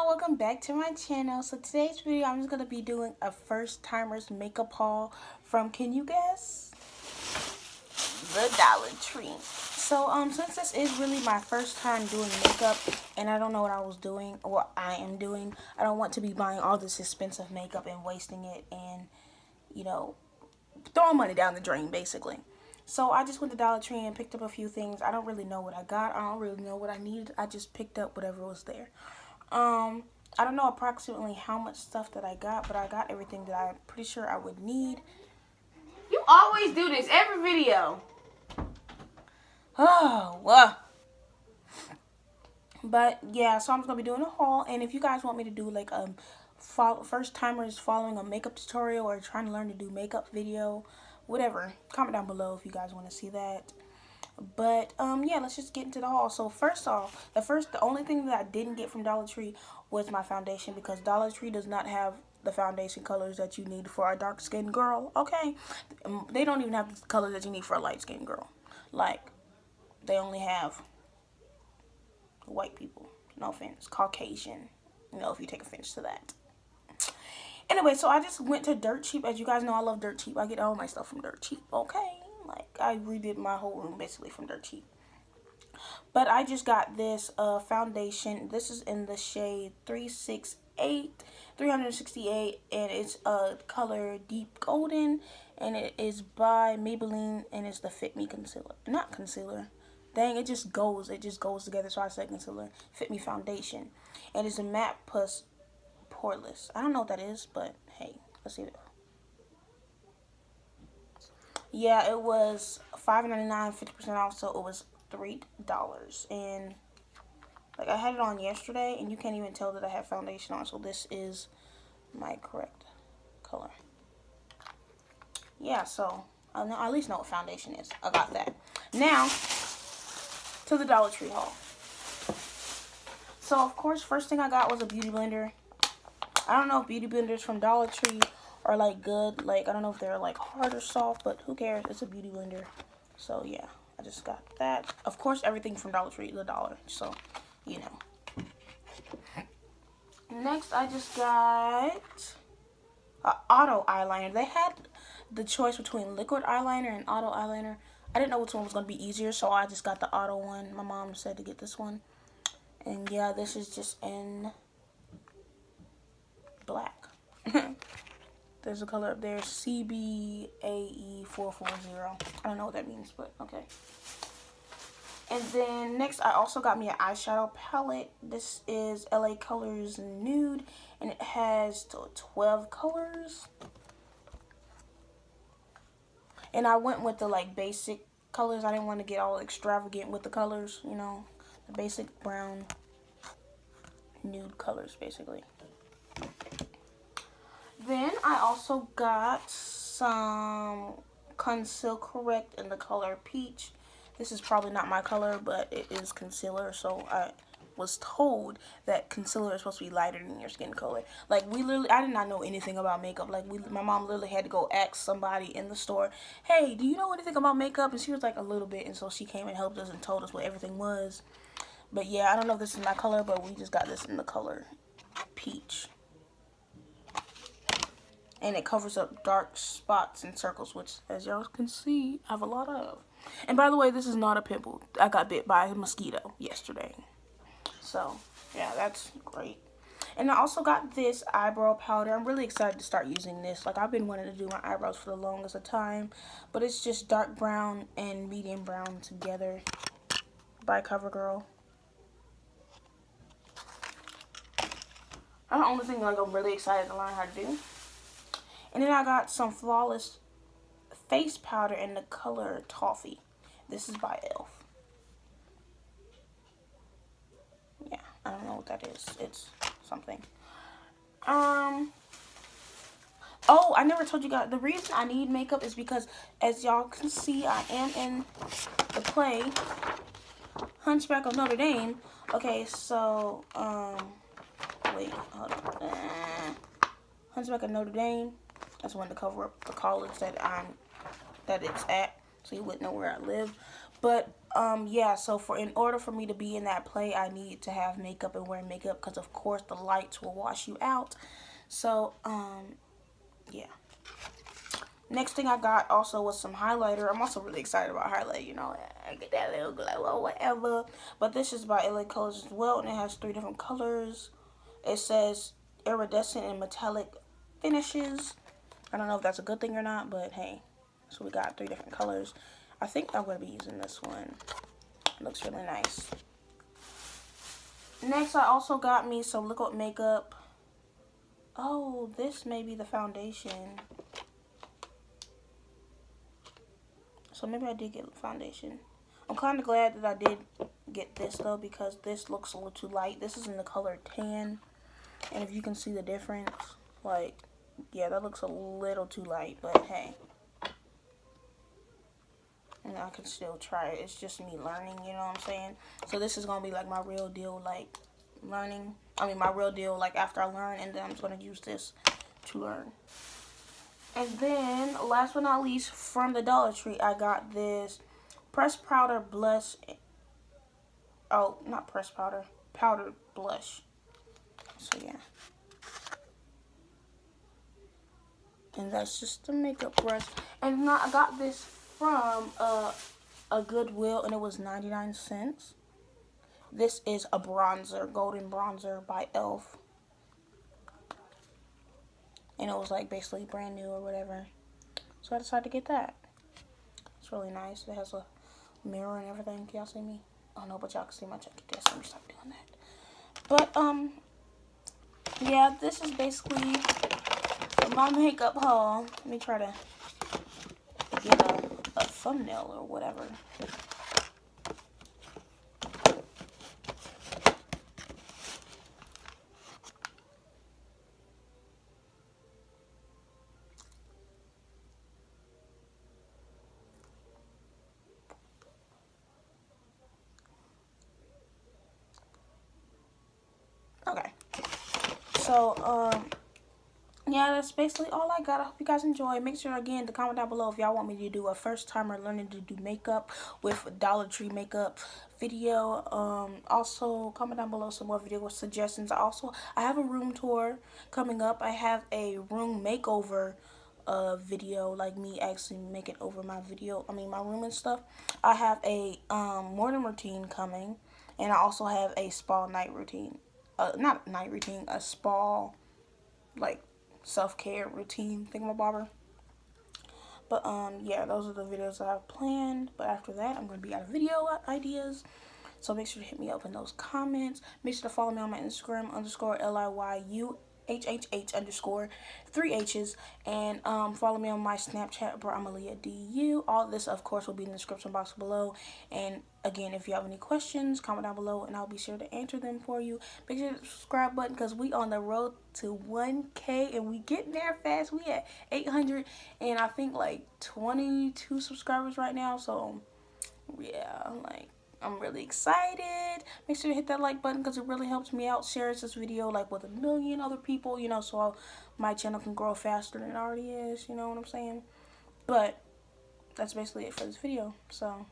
welcome back to my channel. So today's video I'm just going to be doing a first timers makeup haul from, can you guess? The Dollar Tree. So since this is really my first time doing makeup and I don't know what I was doing or what I am doing, I don't want to be buying all this expensive makeup and wasting it and, you know, throwing money down the drain basically. So I just went to Dollar Tree and picked up a few things. I don't really know what I got. I don't really know what I needed. I just picked up whatever was there. I don't know approximately how much stuff that I got, but I got everything that I'm pretty sure I would need. You always do this every video. Oh, well. But yeah, so I'm just gonna be doing a haul, and if you guys want me to do like first timers following a makeup tutorial or trying to learn to do makeup video, whatever, comment down below if you guys want to see that. But yeah, let's just get into the haul. So first off, the only thing that I didn't get from Dollar Tree was my foundation, because Dollar Tree does not have the foundation colors that you need for a dark skinned girl. Okay, they don't even have the colors that you need for a light skinned girl. Like, they only have white people. No offense, Caucasian. You know, if you take offense to that. Anyway, so I just went to Dirt Cheap. As you guys know, I love Dirt Cheap. I get all my stuff from Dirt Cheap. Okay, like I redid my whole room basically from Dirt Cheap. But I just got this foundation. This is in the shade 368, and it's color Deep Golden, and it is by Maybelline, and it's the Fit Me concealer. Not concealer. Dang, it just goes together. So I said concealer. Fit Me foundation, and it's a matte plus poreless. I don't know what that is, but hey, let's see it. Yeah, it was $5.99, 50% off, so it was $3. And like, I had it on yesterday, and you can't even tell that I have foundation on. So this is my correct color. Yeah, so I at least know what foundation is. I got that. Now to the Dollar Tree haul. So of course, first thing I got was a beauty blender. I don't know if beauty blenders from Dollar Tree are like good. Like, I don't know if they're like hard or soft, but who cares? It's a beauty blender. So yeah, I just got that. Of course, everything from Dollar Tree is $1. So, you know. Next, I just got an auto eyeliner. They had the choice between liquid eyeliner and auto eyeliner. I didn't know which one was going to be easier, so I just got the auto one. My mom said to get this one. And yeah, this is just in black. There's a color up there, CBAE440. I don't know what that means, but okay. And then next, I also got me an eyeshadow palette. This is LA Colors Nude, and it has 12 colors. And I went with the like basic colors. I didn't want to get all extravagant with the colors, you know, the basic brown nude colors basically. Then I also got some Conceal Correct in the color Peach. This is probably not my color, but it is concealer, so I was told that concealer is supposed to be lighter than your skin color. Like, I did not know anything about makeup. Like, my mom literally had to go ask somebody in the store, hey, do you know anything about makeup? And she was like, a little bit, and so she came and helped us and told us what everything was. But yeah, I don't know if this is my color, but we just got this in the color Peach. And it covers up dark spots and circles, which, as y'all can see, I have a lot of. And by the way, this is not a pimple. I got bit by a mosquito yesterday. So, yeah, that's great. And I also got this eyebrow powder. I'm really excited to start using this. Like, I've been wanting to do my eyebrows for the longest of time. But it's just dark brown and medium brown together by CoverGirl. That's the only thing like I'm really excited to learn how to do. And then I got some Flawless face powder in the color Toffee. This is by e.l.f. Yeah, I don't know what that is. It's something. Oh, I never told you guys. The reason I need makeup is because, as y'all can see, I am in the play Hunchback of Notre Dame. Okay, so, wait, hold on. Hunchback of Notre Dame. I just wanted to cover up the college that it's at, so you wouldn't know where I live. But yeah, so in order for me to be in that play, I need to have makeup and wear makeup because of course the lights will wash you out. So yeah. Next thing I got also was some highlighter. I'm also really excited about highlight. You know, I get that little glow or whatever. But this is by LA Colors as well, and it has 3 different colors. It says iridescent and metallic finishes. I don't know if that's a good thing or not, but hey. So we got 3 different colors. I think I'm going to be using this one. It looks really nice. Next, I also got me some liquid makeup. Oh, this may be the foundation. So maybe I did get foundation. I'm kind of glad that I did get this though, because this looks a little too light. This is in the color tan. And if you can see the difference, like, yeah, that looks a little too light, but hey. And I can still try it. It's just me learning, you know what I'm saying? So this is going to be like my real deal, like, learning. I mean, my real deal, like, after I learn, and then I'm just going to use this to learn. And then, last but not least, from the Dollar Tree, I got this pressed powder blush. Oh, not pressed powder. Powdered blush. So, yeah. And that's just the makeup brush. And I got this from a Goodwill, and it was 99 cents. This is a bronzer, golden bronzer by e.l.f. And it was like basically brand new or whatever. So I decided to get that. It's really nice. It has a mirror and everything. Can y'all see me? Oh no, but y'all can see my check. Let me stop doing that. But yeah, this is basically my makeup haul. Let me try to get a thumbnail or whatever. Okay. So, yeah, that's basically all I got. I hope you guys enjoy. Make sure, again, to comment down below if y'all want me to do a first timer learning to do makeup with Dollar Tree makeup video. Also, comment down below some more video suggestions. I have a room tour coming up. I have a room makeover video, like me actually making over my room and stuff. I have a morning routine coming, and I also have a spa night routine. Not night routine, a spa, like, self-care routine thingamabobber. But yeah, those are the videos that I've planned. But after that, I'm going to be out of video ideas. So make sure to hit me up in those comments. Make sure to follow me on my Instagram, _LIYUHHH_ 3 H's. And follow me on my Snapchat, where I'm Aaliyah DU. All this, of course, will be in the description box below. And again, if you have any questions, comment down below, and I'll be sure to answer them for you. Make sure to hit the subscribe button, because we on the road to 1K, and we getting there fast. We at 800, and I think like 22 subscribers right now. So yeah, like, I'm really excited. Make sure to hit that like button, because it really helps me out. Share this video like with 1 million other people, you know, so my channel can grow faster than it already is, you know what I'm saying? But that's basically it for this video. So